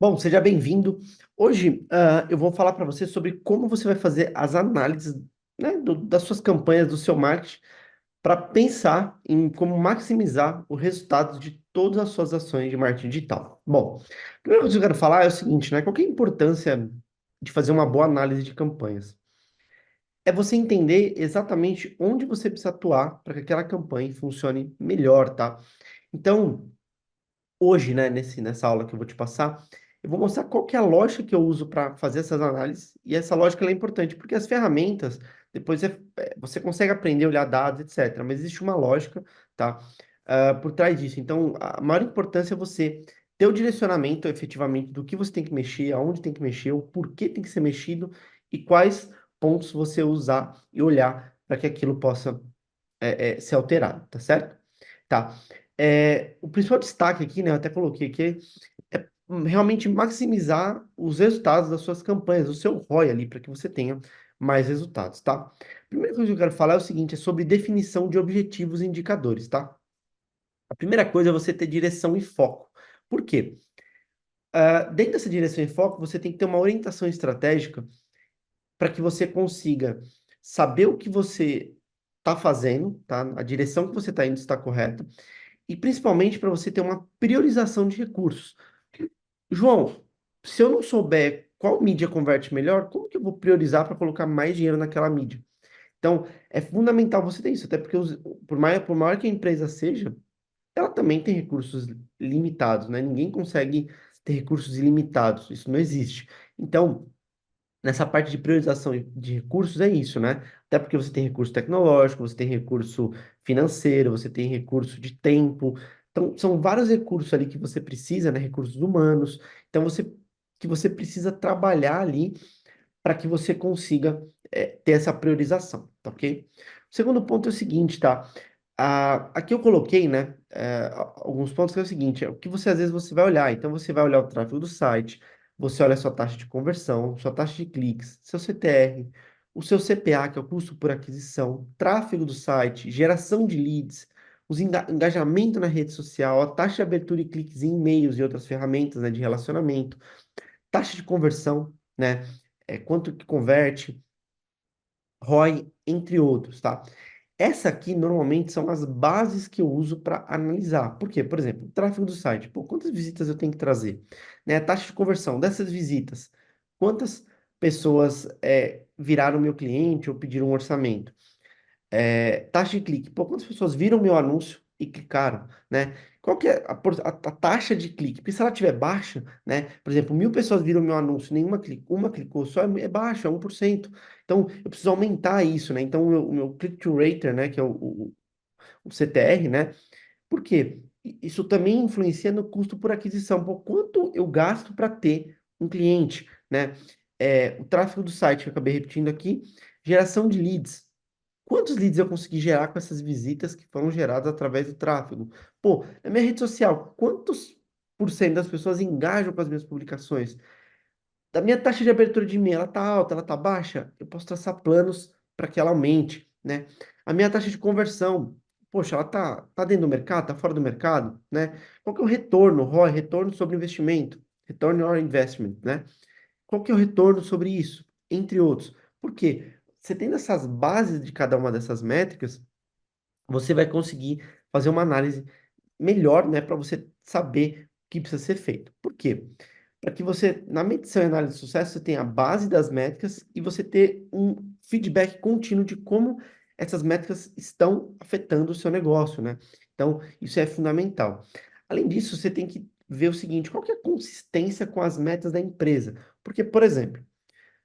Bom, seja bem-vindo. Hoje, eu vou falar para você sobre como você vai fazer as análises, né, das suas campanhas, do seu marketing, para pensar em como maximizar o resultado de todas as suas ações de marketing digital. Bom, a primeira coisa que eu quero falar é o seguinte, né? Qual que é a importância de fazer uma boa análise de campanhas? É você entender exatamente onde você precisa atuar para que aquela campanha funcione melhor, tá? Então, hoje, né, nessa aula que eu vou te passar, eu vou mostrar qual que é a lógica que eu uso para fazer essas análises, e essa lógica ela é importante, porque as ferramentas, depois você consegue aprender, olhar dados, etc. Mas existe uma lógica, tá, por trás disso. Então, a maior importância é você ter o direcionamento, efetivamente, do que você tem que mexer, aonde tem que mexer, o porquê tem que ser mexido, e quais pontos você usar e olhar para que aquilo possa ser alterado, tá certo? Tá. O principal destaque aqui, né, eu até coloquei aqui, é realmente maximizar os resultados das suas campanhas, o seu ROI ali, para que você tenha mais resultados, tá? A primeira coisa que eu quero falar é o seguinte, é sobre definição de objetivos e indicadores, tá? A primeira coisa é você ter direção e foco. Por quê? Dentro dessa direção e foco, você tem que ter uma orientação estratégica para que você consiga saber o que você está fazendo, tá? A direção que você está indo está correta, e principalmente para você ter uma priorização de recursos. João, se eu não souber qual mídia converte melhor, como que eu vou priorizar para colocar mais dinheiro naquela mídia? Então, é fundamental você ter isso, até porque por maior que a empresa seja, ela também tem recursos limitados, né? Ninguém consegue ter recursos ilimitados, isso não existe. Então, nessa parte de priorização de recursos é isso, né? Até porque você tem recurso tecnológico, você tem recurso financeiro, você tem recurso de tempo. Então, são vários recursos ali que você precisa, né? Recursos humanos. Então, que você precisa trabalhar ali para que você consiga ter essa priorização, tá ok? O segundo ponto é o seguinte, tá? Aqui eu coloquei, né, alguns pontos que é o seguinte, é o que você às vezes você vai olhar. Então você vai olhar o tráfego do site, você olha a sua taxa de conversão, sua taxa de cliques, seu CTR, o seu CPA, que é o custo por aquisição, tráfego do site, geração de leads, engajamento na rede social, a taxa de abertura e cliques em e-mails e outras ferramentas, né, de relacionamento, taxa de conversão, né? Quanto que converte, ROI, entre outros, tá? Essa aqui normalmente são as bases que eu uso para analisar. Por quê? Por exemplo, o tráfego do site. Pô, quantas visitas eu tenho que trazer? Né? A taxa de conversão dessas visitas. Quantas pessoas viraram meu cliente ou pediram um orçamento? Taxa de clique. Pô, quantas pessoas viram meu anúncio e clicaram, né? Qual que é a taxa de clique? Porque se ela estiver baixa, né? Por exemplo, 1.000 pessoas viram meu anúncio, nenhuma clicou, uma clicou, só é baixo, é 1%. Então, eu preciso aumentar isso, né? Então, o meu click-to-rate, né? Que é o CTR, né? Por quê? Isso também influencia no custo por aquisição. Pô, quanto eu gasto para ter um cliente, né? O tráfego do site, que eu acabei repetindo aqui, geração de leads. Quantos leads eu consegui gerar com essas visitas que foram geradas através do tráfego? Pô, na minha rede social, quantos por cento das pessoas engajam com as minhas publicações? Da minha taxa de abertura de e-mail, ela tá alta, ela tá baixa? Eu posso traçar planos para que ela aumente, né? A minha taxa de conversão, poxa, ela tá dentro do mercado, tá fora do mercado, né? Qual que é o retorno, ROI, retorno sobre investimento, return on investment, né? Qual que é o retorno sobre isso? Entre outros. Por quê? Você tendo essas bases de cada uma dessas métricas, você vai conseguir fazer uma análise melhor, né, para você saber o que precisa ser feito. Por quê? Para que você, na medição e análise de sucesso, você tenha a base das métricas e você ter um feedback contínuo de como essas métricas estão afetando o seu negócio, né? Então, isso é fundamental. Além disso, você tem que ver o seguinte, qual que é a consistência com as metas da empresa? Porque, por exemplo,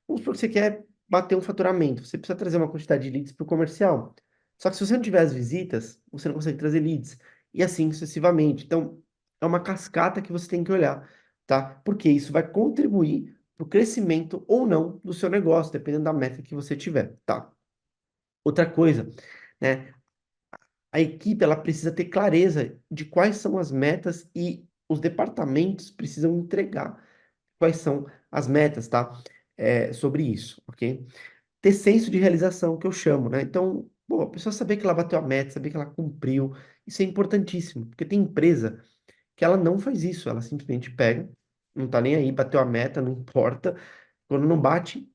vamos supor que você quer bater um faturamento, você precisa trazer uma quantidade de leads para o comercial. Só que se você não tiver as visitas, você não consegue trazer leads. E assim sucessivamente. Então, é uma cascata que você tem que olhar, tá? Porque isso vai contribuir para o crescimento ou não do seu negócio, dependendo da meta que você tiver, tá? Outra coisa, né? A equipe ela precisa ter clareza de quais são as metas e os departamentos precisam entregar quais são as metas, tá? Sobre isso, ok? Ter senso de realização, que eu chamo, né? Então, pô, a pessoa saber que ela bateu a meta, saber que ela cumpriu, isso é importantíssimo, porque tem empresa que ela não faz isso, ela simplesmente pega, não tá nem aí, bateu a meta, não importa. Quando não bate,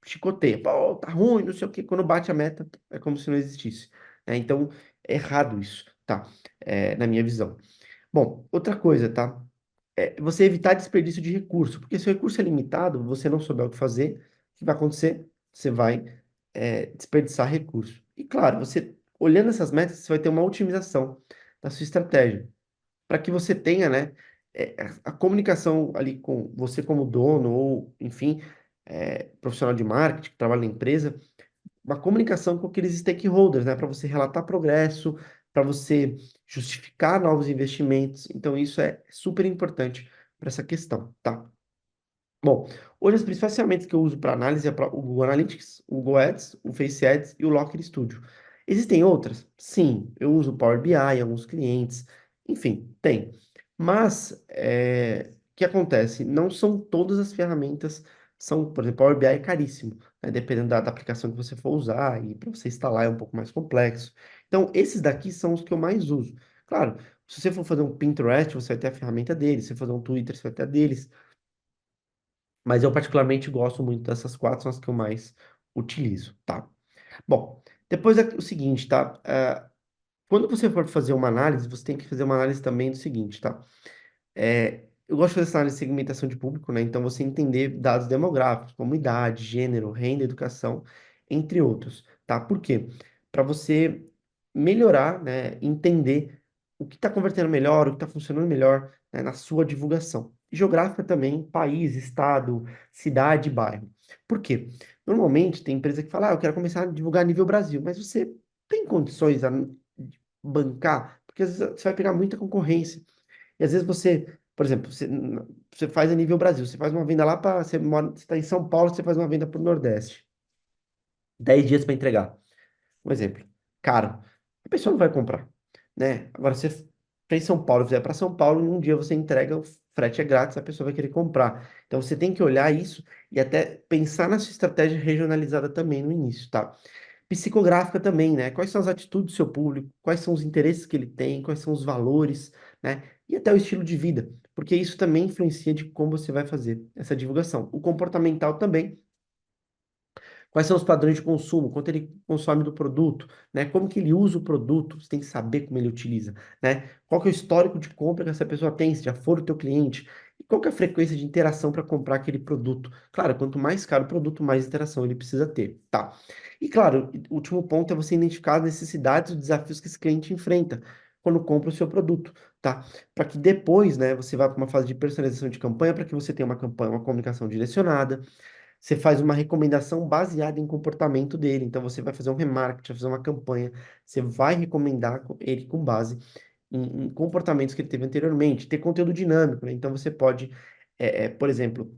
chicoteia. Pô, tá ruim, não sei o quê. Quando bate a meta, é como se não existisse. Né? Então, é errado isso, tá? Na minha visão. Bom, outra coisa, tá? Você evitar desperdício de recurso, porque se o recurso é limitado, você não souber o que fazer, o que vai acontecer? Você vai, desperdiçar recurso. E claro, você olhando essas metas, você vai ter uma otimização da sua estratégia para que você tenha, né, a comunicação ali com você como dono ou, enfim, profissional de marketing que trabalha na empresa, uma comunicação com aqueles stakeholders, né, para você relatar progresso, para você justificar novos investimentos. Então, isso é super importante para essa questão, tá? Bom, hoje as principais ferramentas que eu uso para análise é o Google Analytics, o Google Ads, o Face Ads e o Locker Studio. Existem outras? Sim, eu uso o Power BI em alguns clientes, enfim, tem. Mas, o que acontece? Não são todas as ferramentas, são, por exemplo, Power BI é caríssimo, né? Dependendo da aplicação que você for usar, e para você instalar é um pouco mais complexo. Então, esses daqui são os que eu mais uso. Claro, se você for fazer um Pinterest, você vai ter a ferramenta deles, se você for fazer um Twitter, você vai ter a deles. Mas eu particularmente gosto muito dessas quatro, são as que eu mais utilizo, tá? Bom, depois é o seguinte, tá? Quando você for fazer uma análise, você tem que fazer uma análise também do seguinte, tá? Eu gosto de fazer essa análise de segmentação de público, né? Então, você entender dados demográficos, como idade, gênero, renda, educação, entre outros, tá? Por quê? Para você melhorar, né? Entender o que está convertendo melhor, o que está funcionando melhor, né, na sua divulgação. Geográfica também, país, estado, cidade, bairro. Por quê? Normalmente tem empresa que fala, eu quero começar a divulgar a nível Brasil, mas você tem condições de bancar? Porque às vezes você vai pegar muita concorrência. E às vezes você, por exemplo, você faz a nível Brasil, você faz uma venda lá para, você está em São Paulo, você faz uma venda para o Nordeste. 10 dias para entregar. Um exemplo. Caro. A pessoa não vai comprar, né? Agora, se você fez São Paulo, fizer para São Paulo, em um dia você entrega, o frete é grátis, a pessoa vai querer comprar. Então, você tem que olhar isso e até pensar na sua estratégia regionalizada também no início, tá? Psicográfica também, né? Quais são as atitudes do seu público, quais são os interesses que ele tem, quais são os valores, né? E até o estilo de vida, porque isso também influencia de como você vai fazer essa divulgação. O comportamental também. Quais são os padrões de consumo? Quanto ele consome do produto, né? Como que ele usa o produto? Você tem que saber como ele utiliza, né? Qual que é o histórico de compra que essa pessoa tem, se já for o teu cliente? E qual que é a frequência de interação para comprar aquele produto? Claro, quanto mais caro o produto, mais interação ele precisa ter, tá? E claro, o último ponto é você identificar as necessidades e os desafios que esse cliente enfrenta quando compra o seu produto, tá? Para que depois, né, você vá para uma fase de personalização de campanha, para que você tenha uma campanha, uma comunicação direcionada, você faz uma recomendação baseada em comportamento dele. Então, você vai fazer um remarketing, vai fazer uma campanha, você vai recomendar ele com base em comportamentos que ele teve anteriormente. Ter conteúdo dinâmico, né? Então, você pode, por exemplo,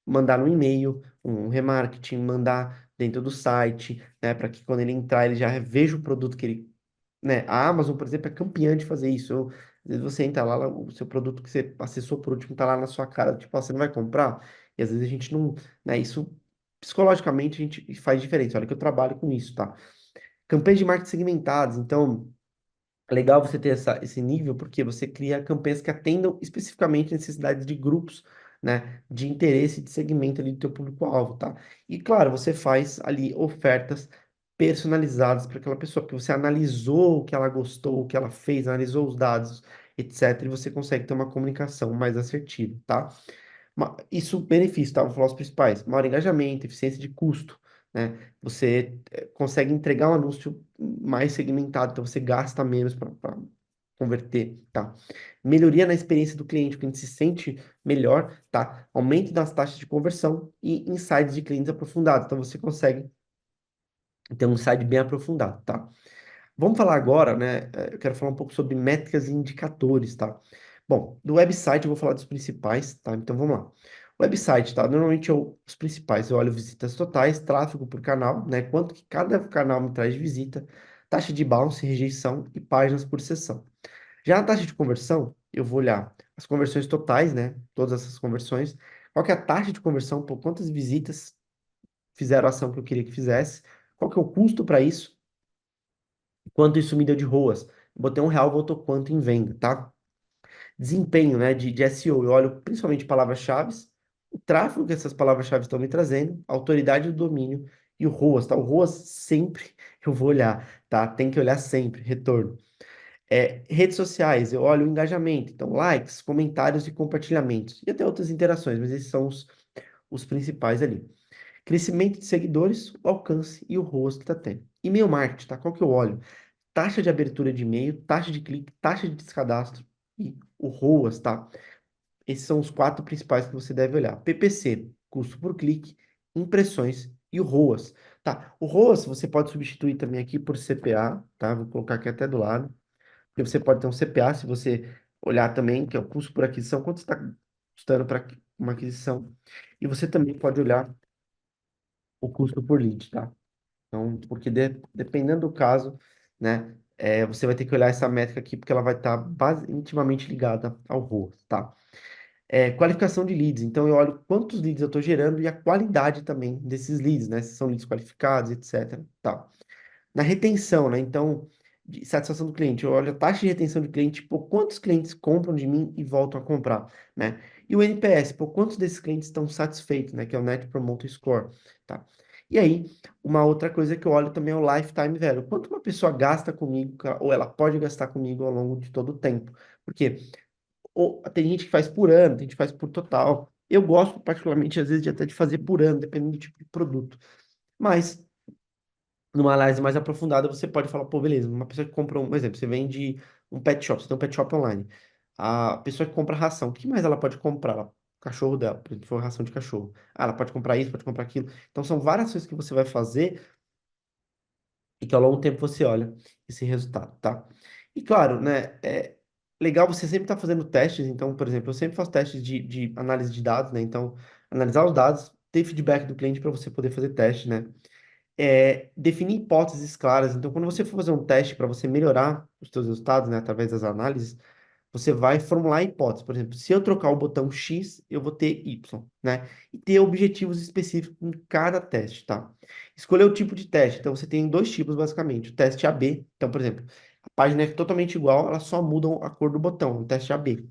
mandar no e-mail um remarketing, mandar dentro do site, né? Para que quando ele entrar, ele já veja o produto que ele, né? A Amazon, por exemplo, é campeã de fazer isso. Às vezes você entra lá, o seu produto que você acessou por último tá lá na sua cara, tipo, você não vai comprar? E às vezes a gente não, né? Isso psicologicamente a gente faz diferença. Olha que eu trabalho com isso, tá? Campanhas de marketing segmentadas, então é legal você ter esse nível, porque você cria campanhas que atendam especificamente necessidades de grupos, né, de interesse, de segmento ali do teu público-alvo, tá? E claro, você faz ali ofertas personalizadas para aquela pessoa, porque você analisou o que ela gostou, o que ela fez, analisou os dados, etc, e você consegue ter uma comunicação mais assertiva, tá? Isso benefício, tá? Vou falar os principais. Maior engajamento, eficiência de custo, né? Você consegue entregar um anúncio mais segmentado, então você gasta menos para converter, tá? Melhoria na experiência do cliente, o cliente se sente melhor, tá? Aumento das taxas de conversão e insights de clientes aprofundados. Então você consegue ter um insight bem aprofundado, tá? Vamos falar agora, né? Eu quero falar um pouco sobre métricas e indicadores, tá? Bom, do website eu vou falar dos principais, tá? Então vamos lá. Website, tá? Normalmente os principais, eu olho visitas totais, tráfego por canal, né? Quanto que cada canal me traz de visita, taxa de bounce, rejeição e páginas por sessão. Já a taxa de conversão, eu vou olhar as conversões totais, né? Todas essas conversões. Qual que é a taxa de conversão, por quantas visitas fizeram a ação que eu queria que fizesse, qual que é o custo para isso, quanto isso me deu de ROAS. Botei R$ 1, voltou quanto em venda, tá? Desempenho, né, de SEO. Eu olho principalmente palavras-chave, o tráfego que essas palavras-chave estão me trazendo, a autoridade do domínio e o ROAS, tá? O ROAS sempre eu vou olhar, tá? Tem que olhar sempre, retorno. Redes sociais, eu olho o engajamento, então likes, comentários e compartilhamentos, e até outras interações, mas esses são os principais ali. Crescimento de seguidores, o alcance e o ROAS que está tendo. E-mail marketing, tá? Qual que eu olho? Taxa de abertura de e-mail, taxa de clique, taxa de descadastro e o ROAS, tá? Esses são os quatro principais que você deve olhar. PPC, custo por clique, impressões e o ROAS. Tá, o ROAS você pode substituir também aqui por CPA, tá? Vou colocar aqui até do lado. Porque você pode ter um CPA, se você olhar também, que é o custo por aquisição, quanto está custando para uma aquisição. E você também pode olhar o custo por lead, tá? Então, porque dependendo do caso, né, você vai ter que olhar essa métrica aqui, porque ela vai estar intimamente ligada ao ROAS, tá? Qualificação de leads. Então, eu olho quantos leads eu estou gerando e a qualidade também desses leads, né? Se são leads qualificados, etc. Tá. Na retenção, né? Então, de satisfação do cliente, eu olho a taxa de retenção de cliente, por quantos clientes compram de mim e voltam a comprar, né? E o NPS, por quantos desses clientes estão satisfeitos, né? Que é o Net Promoter Score, tá? E aí, uma outra coisa que eu olho também é o lifetime value. Quanto uma pessoa gasta comigo, ou ela pode gastar comigo ao longo de todo o tempo. Porque tem gente que faz por ano, tem gente que faz por total. Eu gosto, particularmente, às vezes, de até de fazer por ano, dependendo do tipo de produto. Mas numa análise mais aprofundada, você pode falar, pô, beleza, uma pessoa que compra um exemplo, você vende um pet shop, você tem um pet shop online. A pessoa que compra ração, o que mais ela pode comprar? O cachorro dela, por exemplo, se for ração de cachorro. Ah, ela pode comprar isso, pode comprar aquilo. Então, são várias coisas que você vai fazer e que ao longo do tempo você olha esse resultado, tá? E claro, né, é legal você sempre estar fazendo testes. Então, por exemplo, eu sempre faço testes de análise de dados, né? Então, analisar os dados, ter feedback do cliente para você poder fazer teste, né? Definir hipóteses claras. Então, quando você for fazer um teste para você melhorar os seus resultados, né, através das análises, você vai formular hipóteses. Por exemplo, se eu trocar o botão X, eu vou ter Y, né? E ter objetivos específicos em cada teste, tá? Escolher o tipo de teste. Então, você tem dois tipos, basicamente. O teste AB. Então, por exemplo, a página é totalmente igual, elas só mudam a cor do botão, o teste AB.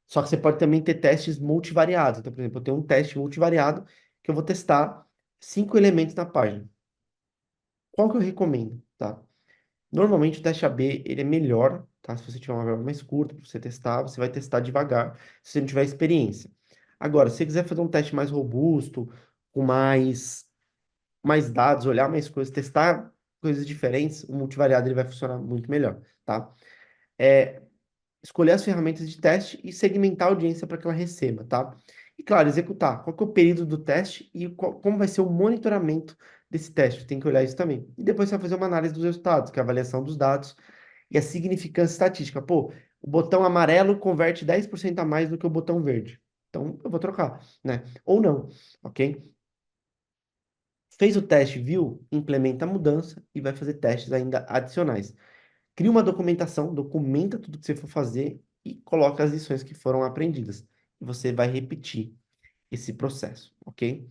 Só que você pode também ter testes multivariados. Então, por exemplo, eu tenho um teste multivariado que eu vou testar 5 elementos na página. Qual que eu recomendo, tá? Normalmente o teste AB ele é melhor, tá? Se você tiver uma verba mais curta para você testar, você vai testar devagar, se você não tiver experiência. Agora, se você quiser fazer um teste mais robusto, com mais dados, olhar mais coisas, testar coisas diferentes, o multivariado ele vai funcionar muito melhor, tá? Escolher as ferramentas de teste e segmentar a audiência para que ela receba, tá? E claro, executar. Qual que é o período do teste e como vai ser o monitoramento desse teste? Tem que olhar isso também. E depois você vai fazer uma análise dos resultados, que é a avaliação dos dados e a significância estatística. Pô, o botão amarelo converte 10% a mais do que o botão verde. Então, eu vou trocar, né? Ou não, ok? Fez o teste, viu? Implementa a mudança e vai fazer testes ainda adicionais. Cria uma documentação, documenta tudo que você for fazer e coloca as lições que foram aprendidas. E você vai repetir esse processo, ok?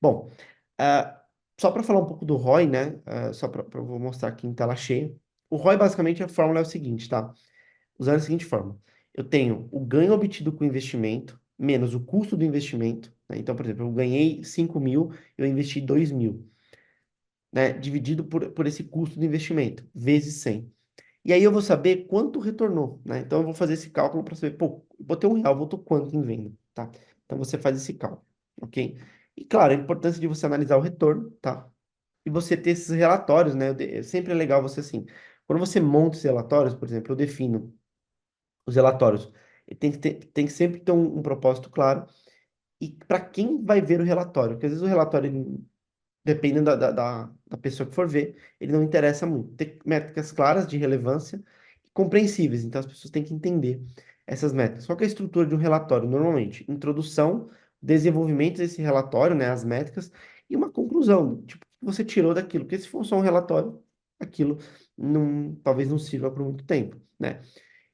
Bom, ah, só para falar um pouco do ROI, né? Só para eu vou mostrar aqui em tela cheia. O ROI, basicamente, a fórmula é o seguinte, tá? Usando a seguinte forma. Eu tenho o ganho obtido com o investimento, menos o custo do investimento, né? Então, por exemplo, eu ganhei 5 mil, eu investi 2 mil, né? Dividido por esse custo do investimento, vezes 100. E aí eu vou saber quanto retornou, né? Então eu vou fazer esse cálculo para saber, pô, eu botei R$ 1, voltou quanto em venda, tá? Então você faz esse cálculo, ok? E claro, a importância de você analisar o retorno, tá? E você ter esses relatórios, né? Sempre é legal você assim, quando você monta os relatórios, por exemplo, eu defino os relatórios, e tem que sempre ter um propósito claro e para quem vai ver o relatório, porque às vezes o relatório dependendo da pessoa que for ver, ele não interessa muito. Ter métricas claras de relevância e compreensíveis, então as pessoas têm que entender essas métricas. Qual que é a estrutura de um relatório? Normalmente, introdução, desenvolvimento desse relatório, né, as métricas, e uma conclusão, tipo, o que você tirou daquilo, porque se for só um relatório, aquilo talvez não sirva por muito tempo, né?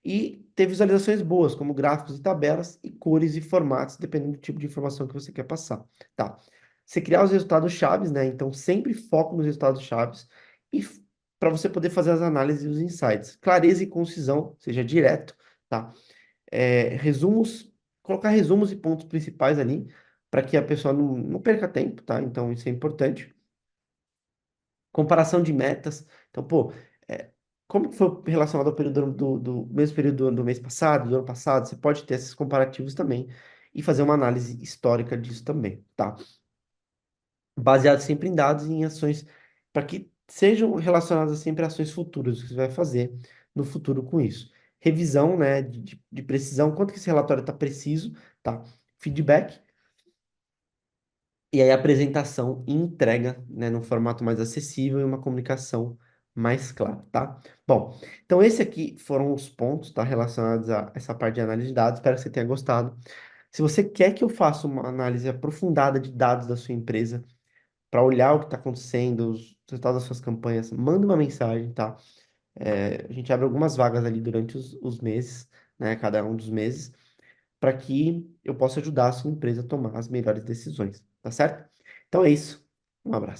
E ter visualizações boas, como gráficos e tabelas, e cores e formatos, dependendo do tipo de informação que você quer passar, tá? Você criar os resultados chaves, né? Então, sempre foco nos resultados chaves e para você poder fazer as análises e os insights. Clareza e concisão, seja direto, tá? resumos, colocar resumos e pontos principais ali, para que a pessoa não perca tempo, tá? Então, isso é importante. Comparação de metas. Então, pô, é, como que foi relacionado ao período do mesmo período do mês passado, do ano passado? Você pode ter esses comparativos também e fazer uma análise histórica disso também, tá? Baseado sempre em dados e em ações, para que sejam relacionadas sempre a ações futuras, o que você vai fazer no futuro com isso. Revisão, né, de precisão, quanto que esse relatório está preciso, tá? Feedback, e aí apresentação e entrega, né, num formato mais acessível e uma comunicação mais clara, tá? Bom, então esse aqui foram os pontos, tá, relacionados a essa parte de análise de dados. Espero que você tenha gostado. Se você quer que eu faça uma análise aprofundada de dados da sua empresa, para olhar o que está acontecendo, os resultados das suas campanhas, manda uma mensagem, tá? A gente abre algumas vagas ali durante os meses, né? Cada um dos meses, para que eu possa ajudar a sua empresa a tomar as melhores decisões, tá certo? Então é isso. Um abraço.